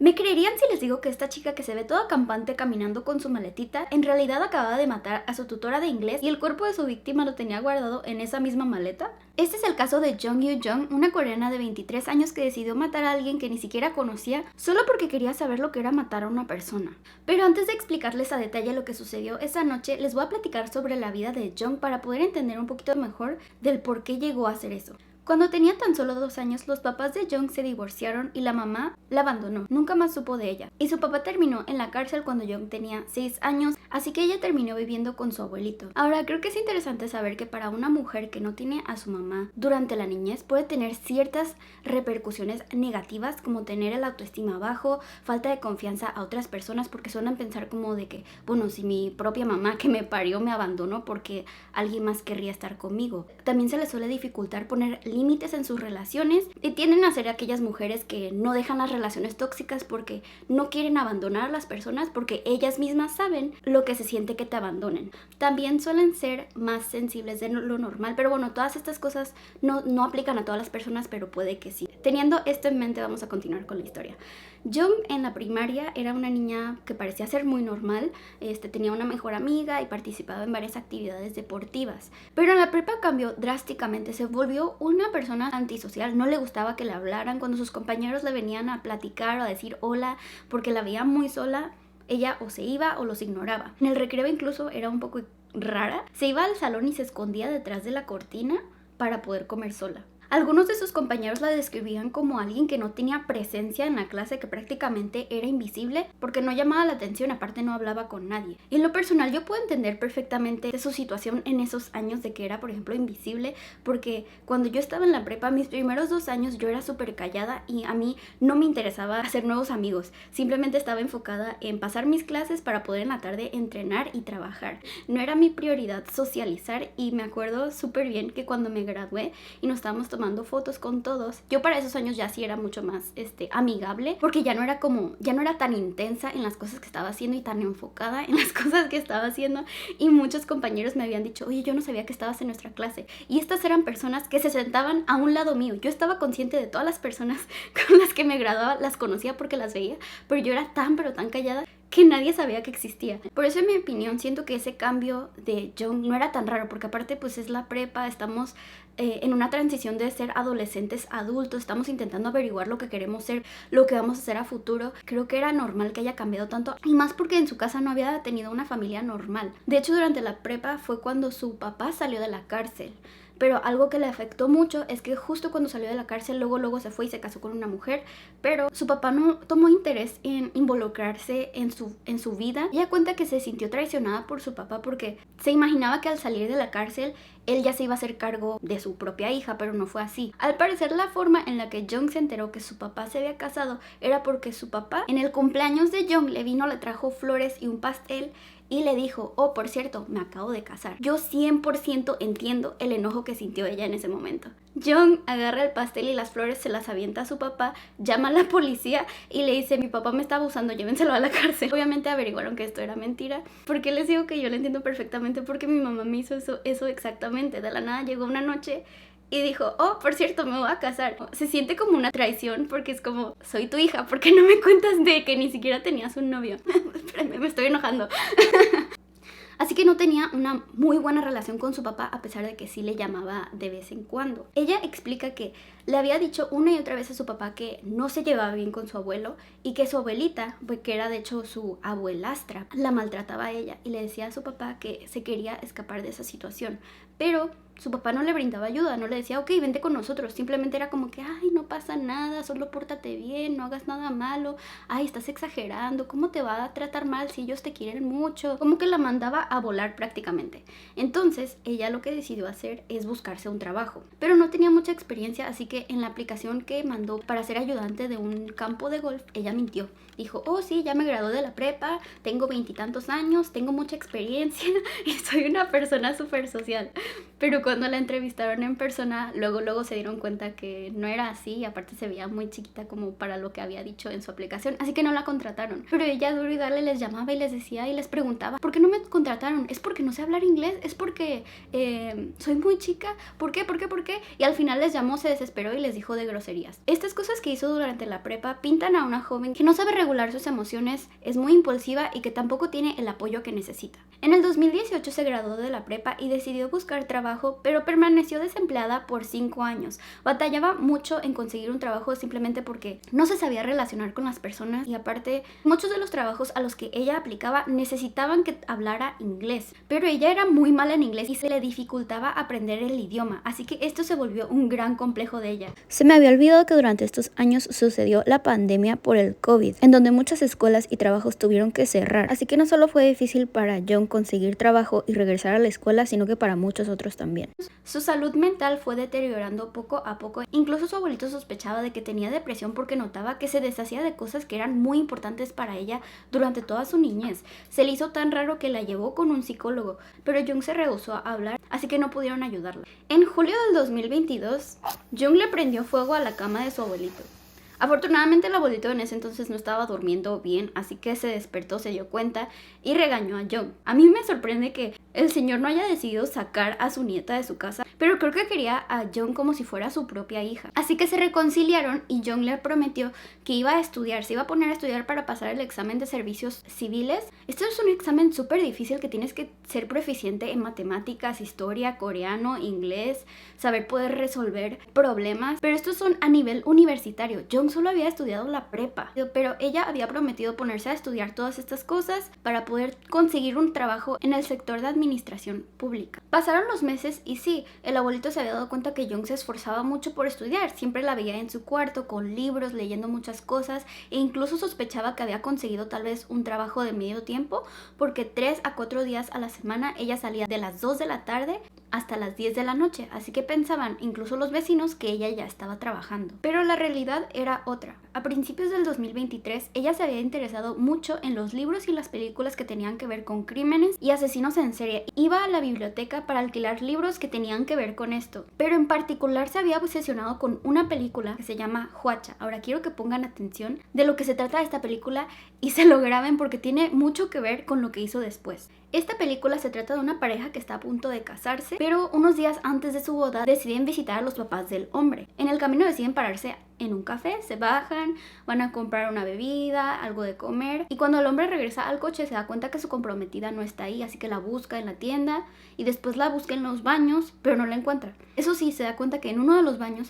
¿Me creerían si les digo que esta chica que se ve toda campante caminando con su maletita, en realidad acababa de matar a su tutora de inglés y el cuerpo de su víctima lo tenía guardado en esa misma maleta? Este es el caso de Jung Yoo Jung, una coreana de 23 años que decidió matar a alguien que ni siquiera conocía solo porque quería saber lo que era matar a una persona. Pero antes de explicarles a detalle lo que sucedió esa noche, les voy a platicar sobre la vida de Jung para poder entender un poquito mejor del por qué llegó a hacer eso. Cuando tenía tan solo 2 años, los papás de Jung se divorciaron y la mamá la abandonó. Nunca más supo de ella. Y su papá terminó en la cárcel cuando Jung tenía 6 años, así que ella terminó viviendo con su abuelito. Ahora, creo que es interesante saber que para una mujer que no tiene a su mamá durante la niñez puede tener ciertas repercusiones negativas, como tener el autoestima bajo, falta de confianza a otras personas, porque suelen pensar como de que, bueno, si mi propia mamá que me parió me abandonó, porque alguien más querría estar conmigo. También se les suele dificultar poner límites en sus relaciones y tienden a ser aquellas mujeres que no dejan las relaciones tóxicas porque no quieren abandonar a las personas porque ellas mismas saben lo que se siente que te abandonen. También suelen ser más sensibles de lo normal, pero bueno, todas estas cosas no aplican a todas las personas, pero puede que sí. Teniendo esto en mente, vamos a continuar con la historia. Jung en la primaria era una niña que parecía ser muy normal, tenía una mejor amiga y participaba en varias actividades deportivas. Pero en la prepa cambió drásticamente, se volvió una persona antisocial, no le gustaba que le hablaran. Cuando sus compañeros le venían a platicar o a decir hola porque la veía muy sola, ella o se iba o los ignoraba. En el recreo incluso era un poco rara, se iba al salón y se escondía detrás de la cortina para poder comer sola. Algunos de sus compañeros la describían como alguien que no tenía presencia en la clase, que prácticamente era invisible porque no llamaba la atención, aparte no hablaba con nadie. En lo personal yo puedo entender perfectamente su situación en esos años de que era, por ejemplo, invisible, porque cuando yo estaba en la prepa, mis primeros 2 años yo era súper callada y a mí no me interesaba hacer nuevos amigos, simplemente estaba enfocada en pasar mis clases para poder en la tarde entrenar y trabajar. No era mi prioridad socializar y me acuerdo súper bien que cuando me gradué y nos estábamos tomando fotos con todos, yo para esos años ya sí era mucho más amigable, porque ya no era tan intensa en las cosas que estaba haciendo y tan enfocada en las cosas que estaba haciendo, y muchos compañeros me habían dicho, oye, yo no sabía que estabas en nuestra clase, y estas eran personas que se sentaban a un lado mío. Yo estaba consciente de todas las personas con las que me graduaba, las conocía porque las veía, pero yo era tan callada que nadie sabía que existía. Por eso, en mi opinión, siento que ese cambio de Jung no era tan raro, porque aparte pues es la prepa, estamos en una transición de ser adolescentes a adultos, estamos intentando averiguar lo que queremos ser, lo que vamos a hacer a futuro. Creo que era normal que haya cambiado tanto, y más porque en su casa no había tenido una familia normal. De hecho, durante la prepa fue cuando su papá salió de la cárcel. Pero algo que le afectó mucho es que justo cuando salió de la cárcel, luego se fue y se casó con una mujer, pero su papá no tomó interés en involucrarse en su vida. Ella cuenta que se sintió traicionada por su papá porque se imaginaba que al salir de la cárcel él ya se iba a hacer cargo de su propia hija, pero no fue así. Al parecer, la forma en la que Jung se enteró que su papá se había casado era porque su papá en el cumpleaños de Jung le trajo flores y un pastel y le dijo, oh, por cierto, me acabo de casar. Yo 100% entiendo el enojo que sintió ella en ese momento. Jung agarra el pastel y las flores, se las avienta a su papá, llama a la policía y le dice, mi papá me está abusando, llévenselo a la cárcel. Obviamente averiguaron que esto era mentira. Porque les digo que yo lo entiendo perfectamente, porque mi mamá me hizo eso exactamente. De la nada llegó una noche y dijo, oh, por cierto, me voy a casar. Se siente como una traición porque es como, soy tu hija, ¿por qué no me cuentas de que ni siquiera tenías un novio? Espérame, me estoy enojando. Así que no tenía una muy buena relación con su papá, a pesar de que sí le llamaba de vez en cuando. Ella explica que le había dicho una y otra vez a su papá que no se llevaba bien con su abuelo y que su abuelita, que era de hecho su abuelastra, la maltrataba a ella, y le decía a su papá que se quería escapar de esa situación. Pero su papá no le brindaba ayuda, no le decía, ok, vente con nosotros. Simplemente era como que, ay, no pasa nada, solo pórtate bien, no hagas nada malo. Ay, estás exagerando, ¿cómo te va a tratar mal si ellos te quieren mucho? Como que la mandaba a volar prácticamente. Entonces, ella lo que decidió hacer es buscarse un trabajo. Pero no tenía mucha experiencia, así que en la aplicación que mandó para ser ayudante de un campo de golf, ella mintió. Dijo, oh sí, ya me gradué de la prepa, tengo 20 y tantos años, tengo mucha experiencia y soy una persona súper social. Pero cuando la entrevistaron en persona, luego se dieron cuenta que no era así, y aparte se veía muy chiquita como para lo que había dicho en su aplicación, así que no la contrataron. Pero ella duro y dale les llamaba y les decía y les preguntaba, ¿por qué no me contrataron? ¿Es porque no sé hablar inglés? ¿Es porque soy muy chica? ¿Por qué? Y al final les llamó, se desesperó y les dijo de groserías. Estas cosas que hizo durante la prepa pintan a una joven que no sabe regular sus emociones, es muy impulsiva y que tampoco tiene el apoyo que necesita. En el 2018 se graduó de la prepa y decidió buscar trabajo, pero permaneció desempleada por 5 años. Batallaba mucho en conseguir un trabajo simplemente porque no se sabía relacionar con las personas, y aparte muchos de los trabajos a los que ella aplicaba necesitaban que hablara inglés, pero ella era muy mala en inglés y se le dificultaba aprender el idioma, así que esto se volvió un gran complejo de ella. Se me había olvidado que durante estos años sucedió la pandemia por el COVID, en donde muchas escuelas y trabajos tuvieron que cerrar, así que no solo fue difícil para Young conseguir trabajo y regresar a la escuela, sino que para muchos otros también. Su salud mental fue deteriorando poco a poco, incluso su abuelito sospechaba de que tenía depresión porque notaba que se deshacía de cosas que eran muy importantes para ella durante toda su niñez. Se le hizo tan raro que la llevó con un psicólogo, pero Young se rehusó a hablar, así que no pudieron ayudarla. En julio del 2022, Young le prendió fuego a la cama de su abuelito. Afortunadamente el abuelito en ese entonces no estaba durmiendo bien, así que se despertó, se dio cuenta y regañó a Young. A mí me sorprende que el señor no haya decidido sacar a su nieta de su casa, pero creo que quería a Young como si fuera su propia hija. Así que se reconciliaron y Young le prometió que iba a estudiar, se iba a poner a estudiar para pasar el examen de servicios civiles. Este es un examen súper difícil que tienes que ser proficiente en matemáticas, historia, coreano, inglés, saber poder resolver problemas, pero estos son a nivel universitario. Young solo había estudiado la prepa, pero ella había prometido ponerse a estudiar todas estas cosas para poder conseguir un trabajo en el sector de administración pública. Pasaron los meses y sí, el abuelito se había dado cuenta que Young se esforzaba mucho por estudiar, siempre la veía en su cuarto con libros, leyendo muchas cosas, e incluso sospechaba que había conseguido tal vez un trabajo de medio tiempo, porque 3 a 4 días a la semana ella salía de las 2 de la tarde hasta las 10 de la noche, así que pensaban incluso los vecinos que ella ya estaba trabajando. Pero la realidad era otra. A principios del 2023, ella se había interesado mucho en los libros y las películas que tenían que ver con crímenes y asesinos en serie. Iba a la biblioteca para alquilar libros que tenían que ver con esto, pero en particular se había obsesionado con una película que se llama Hwacha. Ahora quiero que pongan atención de lo que se trata de esta película y se lo graben porque tiene mucho que ver con lo que hizo después. Esta película se trata de una pareja que está a punto de casarse, pero unos días antes de su boda deciden visitar a los papás del hombre. En el camino deciden pararse en un café, se bajan, van a comprar una bebida, algo de comer, y cuando el hombre regresa al coche se da cuenta que su comprometida no está ahí, así que la busca en la tienda y después la busca en los baños, pero no la encuentra. Eso sí, se da cuenta que en uno de los baños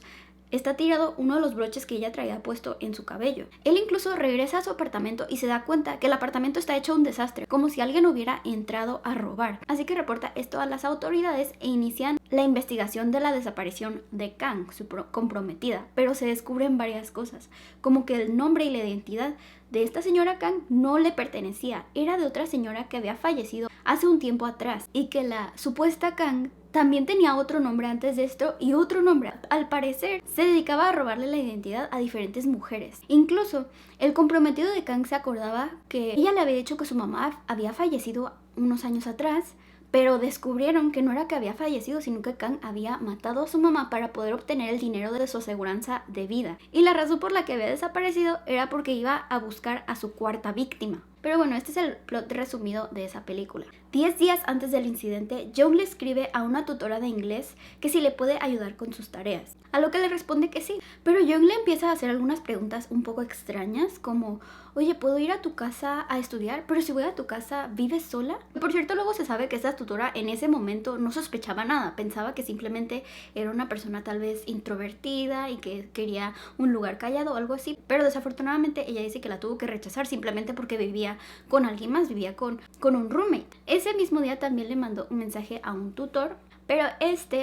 está tirado uno de los broches que ella traía puesto en su cabello. Él incluso regresa a su apartamento y se da cuenta que el apartamento está hecho un desastre, como si alguien hubiera entrado a robar. Así que reporta esto a las autoridades e inician la investigación de la desaparición de Kang, su comprometida. Pero se descubren varias cosas, como que el nombre y la identidad de esta señora Kang no le pertenecía, era de otra señora que había fallecido hace un tiempo atrás, y que la supuesta Kang también tenía otro nombre antes de esto y otro nombre. Al parecer, se dedicaba a robarle la identidad a diferentes mujeres. Incluso, el comprometido de Kang se acordaba que ella le había dicho que su mamá había fallecido unos años atrás, pero descubrieron que no era que había fallecido, sino que Kang había matado a su mamá para poder obtener el dinero de su aseguranza de vida. Y la razón por la que había desaparecido era porque iba a buscar a su cuarta víctima. Pero bueno, este es el plot resumido de esa película. 10 días antes del incidente, Young le escribe a una tutora de inglés que si le puede ayudar con sus tareas, a lo que le responde que sí. Pero Young le empieza a hacer algunas preguntas un poco extrañas, como: oye, ¿puedo ir a tu casa a estudiar? Pero si voy a tu casa, ¿vives sola? Por cierto, luego se sabe que esta tutora en ese momento no sospechaba nada, pensaba que simplemente era una persona tal vez introvertida y que quería un lugar callado o algo así, pero desafortunadamente ella dice que la tuvo que rechazar simplemente porque vivía con alguien más, vivía con un roommate. Ese mismo día también le mandó un mensaje a un tutor, pero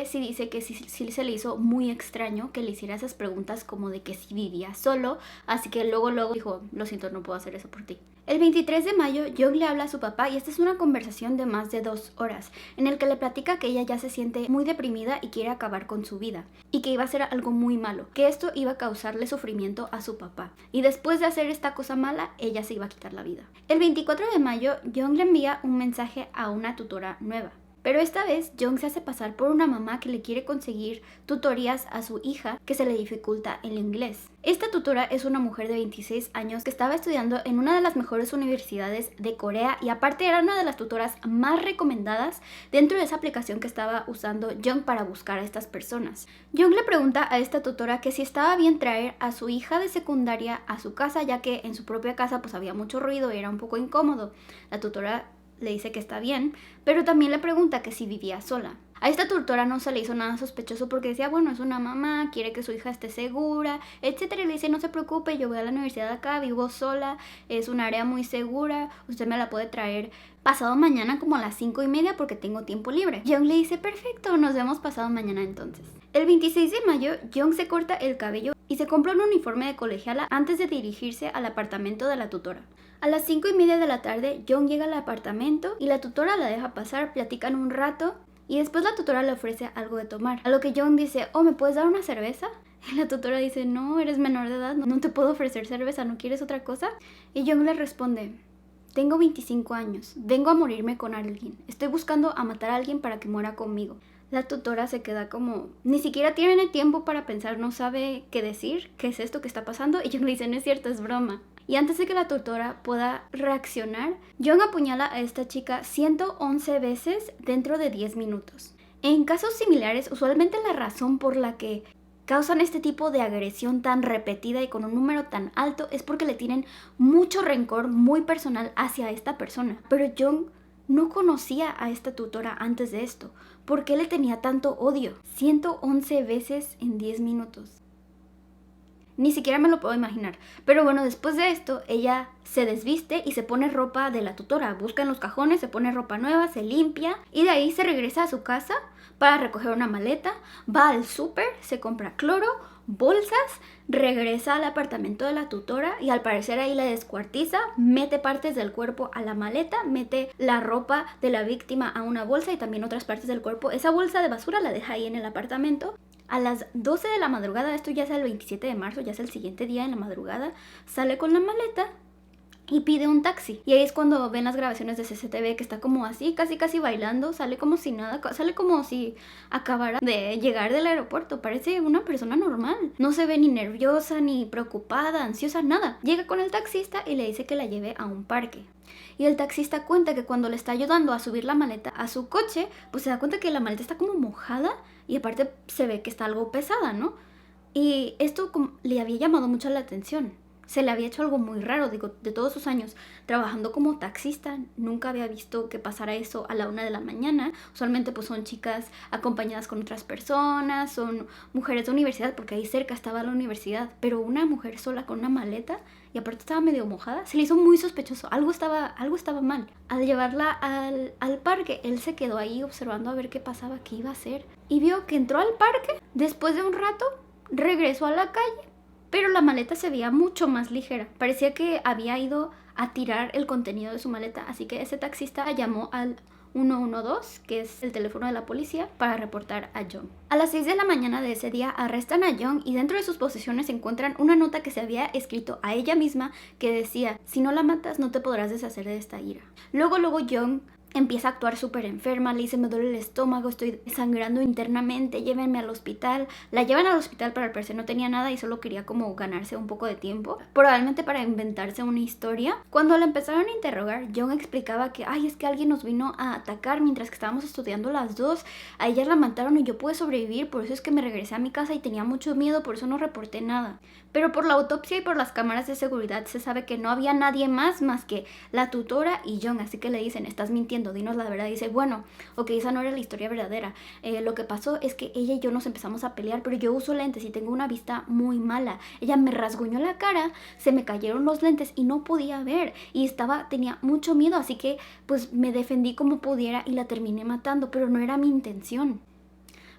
sí dice que sí se le hizo muy extraño que le hiciera esas preguntas como de que si vivía solo, así que luego dijo: lo siento, no puedo hacer eso por ti. El 23 de mayo, Young le habla a su papá y esta es una conversación de más de 2 horas, en el que le platica que ella ya se siente muy deprimida y quiere acabar con su vida, y que iba a ser algo muy malo, que esto iba a causarle sufrimiento a su papá, y después de hacer esta cosa mala, ella se iba a quitar la vida. El 24 de mayo, Young le envía un mensaje a una tutora nueva, Pero esta vez Jung se hace pasar por una mamá que le quiere conseguir tutorías a su hija que se le dificulta el inglés. Esta tutora es una mujer de 26 años que estaba estudiando en una de las mejores universidades de Corea y aparte era una de las tutoras más recomendadas dentro de esa aplicación que estaba usando Jung para buscar a estas personas. Jung le pregunta a esta tutora que si estaba bien traer a su hija de secundaria a su casa, ya que en su propia casa pues había mucho ruido y era un poco incómodo. La tutora le dice que está bien, pero también le pregunta que si vivía sola. A esta tutora no se le hizo nada sospechoso porque decía, bueno, es una mamá, quiere que su hija esté segura, etcétera. Y le dice, no se preocupe, yo voy a la universidad acá, vivo sola, es un área muy segura, usted me la puede traer pasado mañana como a las 5:30 porque tengo tiempo libre. Jung le dice, perfecto, nos vemos pasado mañana entonces. El 26 de mayo, Jung se corta el cabello y se compra un uniforme de colegiala antes de dirigirse al apartamento de la tutora. A las 5:30 de la tarde, Jung llega al apartamento y la tutora la deja pasar, platican un rato y después la tutora le ofrece algo de tomar. A lo que Jung dice, ¿me puedes dar una cerveza? Y la tutora dice, no, eres menor de edad, no te puedo ofrecer cerveza, ¿no quieres otra cosa? Y Jung le responde, tengo 25 años, vengo a morirme con alguien, estoy buscando a matar a alguien para que muera conmigo. La tutora se queda como, ni siquiera tiene tiempo para pensar, no sabe qué decir, qué es esto que está pasando. Y Jung le dice, no es cierto, es broma. Y antes de que la tutora pueda reaccionar, Jung apuñala a esta chica 111 veces dentro de 10 minutos. En casos similares, usualmente la razón por la que causan este tipo de agresión tan repetida y con un número tan alto es porque le tienen mucho rencor muy personal hacia esta persona. Pero Jung no conocía a esta tutora antes de esto. ¿Por qué le tenía tanto odio? 111 veces en 10 minutos. Ni siquiera me lo puedo imaginar. Pero bueno, después de esto, ella se desviste y se pone ropa de la tutora. Busca en los cajones, se pone ropa nueva, se limpia y de ahí se regresa a su casa para recoger una maleta. Va al súper, se compra cloro, bolsas, regresa al apartamento de la tutora y al parecer ahí la descuartiza, mete partes del cuerpo a la maleta, mete la ropa de la víctima a una bolsa y también otras partes del cuerpo. Esa bolsa de basura la deja ahí en el apartamento. A las 12 de la madrugada, esto ya es el 27 de marzo, ya es el siguiente día en la madrugada, sale con la maleta y pide un taxi. Y ahí es cuando ven las grabaciones de CCTV que está como así, casi bailando, sale como si nada, sale como si acabara de llegar del aeropuerto. Parece una persona normal. No se ve ni nerviosa, ni preocupada, ansiosa, nada. Llega con el taxista y le dice que la lleve a un parque. Y el taxista cuenta que cuando le está ayudando a subir la maleta a su coche, pues se da cuenta que la maleta está como mojada y aparte se ve que está algo pesada, ¿no? Y esto le había llamado mucho la atención. Se le había hecho algo muy raro, digo, de todos sus años trabajando como taxista, nunca había visto que pasara eso a la 1 de la mañana. Usualmente pues son chicas acompañadas con otras personas, son mujeres de universidad, porque ahí cerca estaba la universidad, pero una mujer sola con una maleta y aparte estaba medio mojada, se le hizo muy sospechoso, algo estaba mal. Al llevarla al parque, él se quedó ahí observando a ver qué pasaba, qué iba a hacer, y vio que entró al parque, después de un rato regresó a la calle, pero la maleta se veía mucho más ligera. Parecía que había ido a tirar el contenido de su maleta, así que ese taxista llamó al 112, que es el teléfono de la policía, para reportar a Jung. A las 6 de la mañana de ese día arrestan a Jung y dentro de sus posesiones encuentran una nota que se había escrito a ella misma que decía, si no la matas no te podrás deshacer de esta ira. Luego Jung empieza a actuar súper enferma, le dice, me duele el estómago, estoy sangrando internamente, llévenme al hospital. La llevan al hospital, pero al parecer no tenía nada y solo quería como ganarse un poco de tiempo, probablemente para inventarse una historia. Cuando la empezaron a interrogar, Jung explicaba que, es que alguien nos vino a atacar mientras que estábamos estudiando las dos, a ella la mataron y yo pude sobrevivir, por eso es que me regresé a mi casa y tenía mucho miedo, por eso no reporté nada. Pero por la autopsia y por las cámaras de seguridad se sabe que no había nadie más que la tutora y Jung, así que le dicen, estás mintiendo, dinos la verdad. Y dice, bueno, ok, esa no era la historia verdadera, lo que pasó es que ella y yo nos empezamos a pelear, pero yo uso lentes y tengo una vista muy mala. Ella me rasguñó la cara, se me cayeron los lentes y no podía ver y tenía mucho miedo, así que pues me defendí como pudiera y la terminé matando, pero no era mi intención.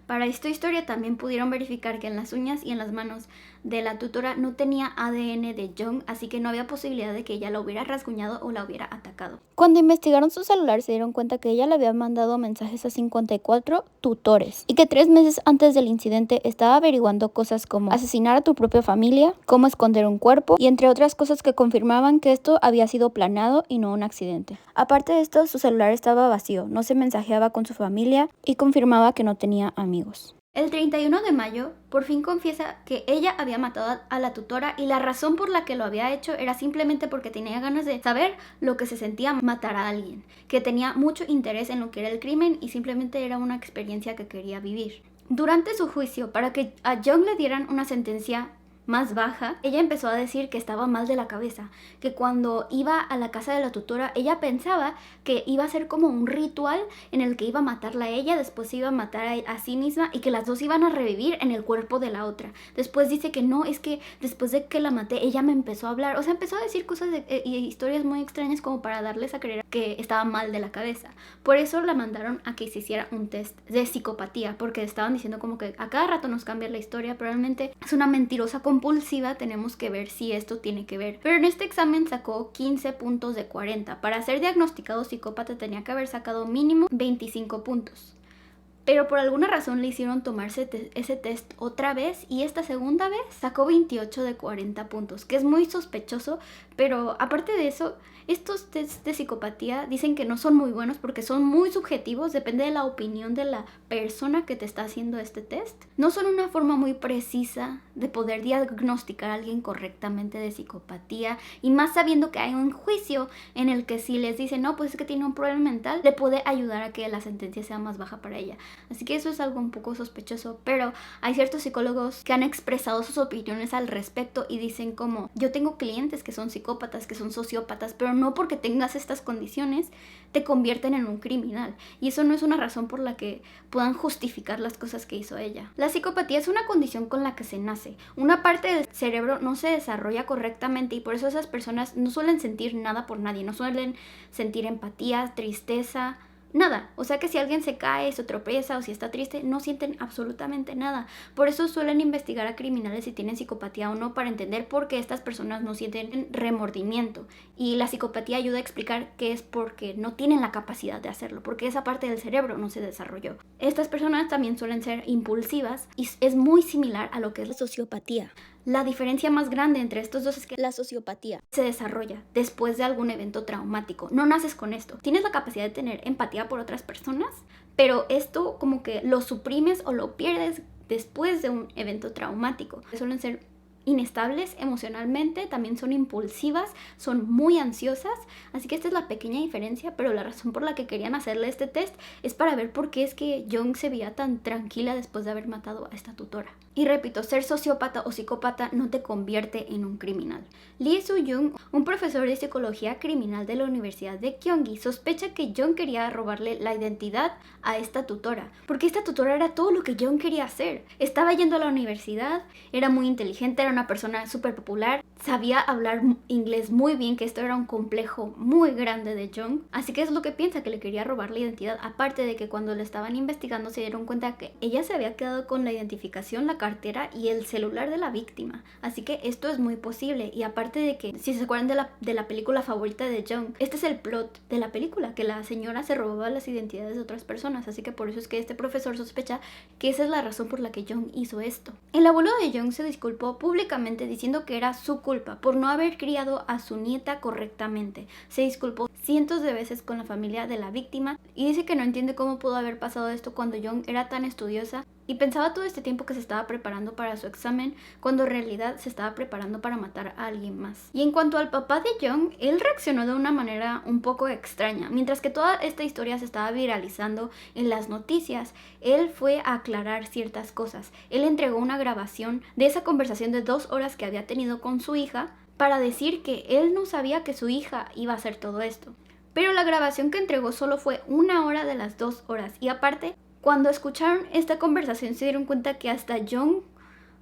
Para esta historia también pudieron verificar que en las uñas y en las manos de la tutora no tenía ADN de Jung, así que no había posibilidad de que ella la hubiera rasguñado o la hubiera atacado. Cuando investigaron su celular se dieron cuenta que ella le había mandado mensajes a 54 tutores y que 3 meses antes del incidente estaba averiguando cosas como asesinar a tu propia familia, cómo esconder un cuerpo y entre otras cosas que confirmaban que esto había sido planeado y no un accidente. Aparte de esto, su celular estaba vacío, no se mensajeaba con su familia y confirmaba que no tenía amigos. El 31 de mayo, por fin confiesa que ella había matado a la tutora y la razón por la que lo había hecho era simplemente porque tenía ganas de saber lo que se sentía matar a alguien, que tenía mucho interés en lo que era el crimen y simplemente era una experiencia que quería vivir. Durante su juicio, para que a Jung le dieran una sentencia más baja, ella empezó a decir que estaba mal de la cabeza, que cuando iba a la casa de la tutora ella pensaba que iba a ser como un ritual en el que iba a matarla a ella, después se iba a matar a sí misma y que las dos iban a revivir en el cuerpo de la otra. Después dice que no, es que después de que la maté ella me empezó a hablar, o sea, empezó a decir cosas y historias muy extrañas como para darles a creer que estaba mal de la cabeza. Por eso la mandaron a que se hiciera un test de psicopatía, porque estaban diciendo como que a cada rato nos cambia la historia, probablemente es una mentirosa compulsiva, tenemos que ver si esto tiene que ver. Pero en este examen sacó 15 puntos de 40. Para ser diagnosticado psicópata tenía que haber sacado mínimo 25 puntos. Pero por alguna razón le hicieron tomarse ese test otra vez y esta segunda vez sacó 28 de 40 puntos, que es muy sospechoso, pero aparte de eso, estos tests de psicopatía dicen que no son muy buenos porque son muy subjetivos, depende de la opinión de la persona que te está haciendo este test. No son una forma muy precisa de poder diagnosticar a alguien correctamente de psicopatía y más sabiendo que hay un juicio en el que si les dicen no, pues es que tiene un problema mental, le puede ayudar a que la sentencia sea más baja para ella. Así que eso es algo un poco sospechoso, pero hay ciertos psicólogos que han expresado sus opiniones al respecto y dicen como, yo tengo clientes que son psicópatas, que son sociópatas, pero no porque tengas estas condiciones te convierten en un criminal. Y eso no es una razón por la que puedan justificar las cosas que hizo ella. La psicopatía es una condición con la que se nace. Una parte del cerebro no se desarrolla correctamente y por eso esas personas no suelen sentir nada por nadie, no suelen sentir empatía, tristeza, nada. O sea que si alguien se cae, se tropieza o si está triste, no sienten absolutamente nada. Por eso suelen investigar a criminales si tienen psicopatía o no, para entender por qué estas personas no sienten remordimiento. Y la psicopatía ayuda a explicar que es porque no tienen la capacidad de hacerlo, porque esa parte del cerebro no se desarrolló. Estas personas también suelen ser impulsivas y es muy similar a lo que es la sociopatía. La diferencia más grande entre estos dos es que la sociopatía se desarrolla después de algún evento traumático. No naces con esto. Tienes la capacidad de tener empatía por otras personas, pero esto como que lo suprimes o lo pierdes después de un evento traumático. Suelen ser inestables emocionalmente, también son impulsivas, son muy ansiosas, así que esta es la pequeña diferencia, pero la razón por la que querían hacerle este test es para ver por qué es que Jung se veía tan tranquila después de haber matado a esta tutora. Y repito, ser sociópata o psicópata no te convierte en un criminal. Lee Soo-jung, un profesor de psicología criminal de la Universidad de Kyunghee, sospecha que Jung quería robarle la identidad a esta tutora, porque esta tutora era todo lo que Jung quería hacer. Estaba yendo a la universidad, era muy inteligente, era una persona súper popular, sabía hablar inglés muy bien, que esto era un complejo muy grande de Jung, así que es lo que piensa, que le quería robar la identidad, aparte de que cuando le estaban investigando se dieron cuenta que ella se había quedado con la identificación, la cartera y el celular de la víctima, así que esto es muy posible. Y aparte de que, si se acuerdan de la película favorita de Jung, este es el plot de la película, que la señora se robaba las identidades de otras personas, así que por eso es que este profesor sospecha que esa es la razón por la que Jung hizo esto. El abuelo de Jung se disculpó públicamente diciendo que era su culpa por no haber criado a su nieta correctamente. Se disculpó cientos de veces con la familia de la víctima y dice que no entiende cómo pudo haber pasado esto cuando Jung era tan estudiosa y pensaba todo este tiempo que se estaba preparando para su examen, cuando en realidad se estaba preparando para matar a alguien más. Y en cuanto al papá de Jung, él reaccionó de una manera un poco extraña. Mientras que toda esta historia se estaba viralizando en las noticias, él fue a aclarar ciertas cosas. Él entregó una grabación de esa conversación de 2 horas que había tenido con su hija para decir que él no sabía que su hija iba a hacer todo esto. Pero la grabación que entregó solo fue 1 hora de las 2 horas y aparte, cuando escucharon esta conversación se dieron cuenta que hasta Jung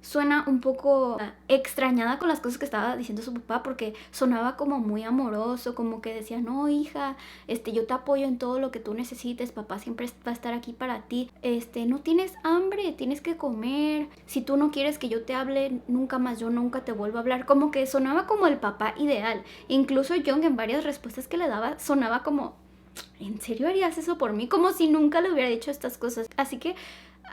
suena un poco extrañada con las cosas que estaba diciendo su papá, porque sonaba como muy amoroso, como que decía, no hija, yo te apoyo en todo lo que tú necesites, papá siempre va a estar aquí para ti, no tienes hambre, tienes que comer, si tú no quieres que yo te hable nunca más, yo nunca te vuelvo a hablar, como que sonaba como el papá ideal. Incluso Jung en varias respuestas que le daba sonaba como, ¿en serio harías eso por mí? Como si nunca le hubiera dicho estas cosas. Así que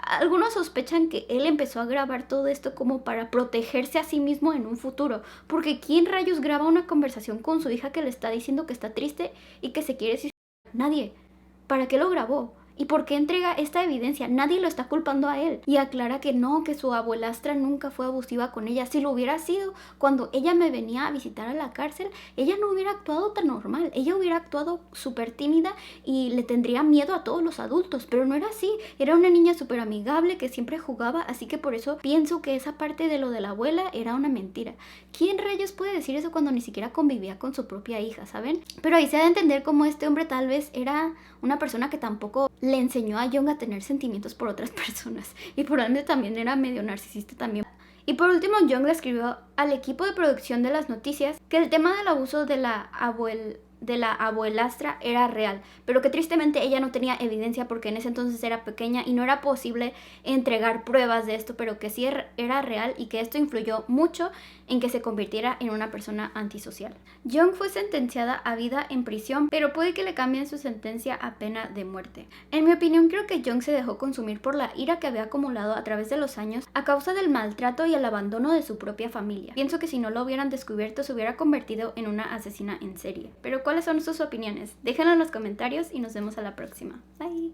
algunos sospechan que él empezó a grabar todo esto como para protegerse a sí mismo en un futuro, porque ¿quién rayos graba una conversación con su hija que le está diciendo que está triste y que se quiere suicidar? Nadie. ¿Para qué lo grabó? ¿Y por qué entrega esta evidencia? Nadie lo está culpando a él. Y aclara que no, que su abuelastra nunca fue abusiva con ella. Si lo hubiera sido, cuando ella me venía a visitar a la cárcel, ella no hubiera actuado tan normal. Ella hubiera actuado súper tímida y le tendría miedo a todos los adultos. Pero no era así. Era una niña súper amigable que siempre jugaba. Así que por eso pienso que esa parte de lo de la abuela era una mentira. ¿Quién rayos puede decir eso cuando ni siquiera convivía con su propia hija, saben? Pero ahí se ha de entender cómo este hombre tal vez era una persona que tampoco le enseñó a Jung a tener sentimientos por otras personas. Y por ende también era medio narcisista también. Y por último, Jung le escribió al equipo de producción de las noticias que el tema del abuso de la abuelastra era real, pero que tristemente ella no tenía evidencia porque en ese entonces era pequeña y no era posible entregar pruebas de esto, pero que sí era real y que esto influyó mucho en que se convirtiera en una persona antisocial. Jung fue sentenciada a vida en prisión, pero puede que le cambien su sentencia a pena de muerte. En mi opinión, creo que Jung se dejó consumir por la ira que había acumulado a través de los años a causa del maltrato y el abandono de su propia familia. Pienso que si no lo hubieran descubierto se hubiera convertido en una asesina en serie. Pero ¿cuáles son sus opiniones? Déjenlo en los comentarios y nos vemos a la próxima. Bye.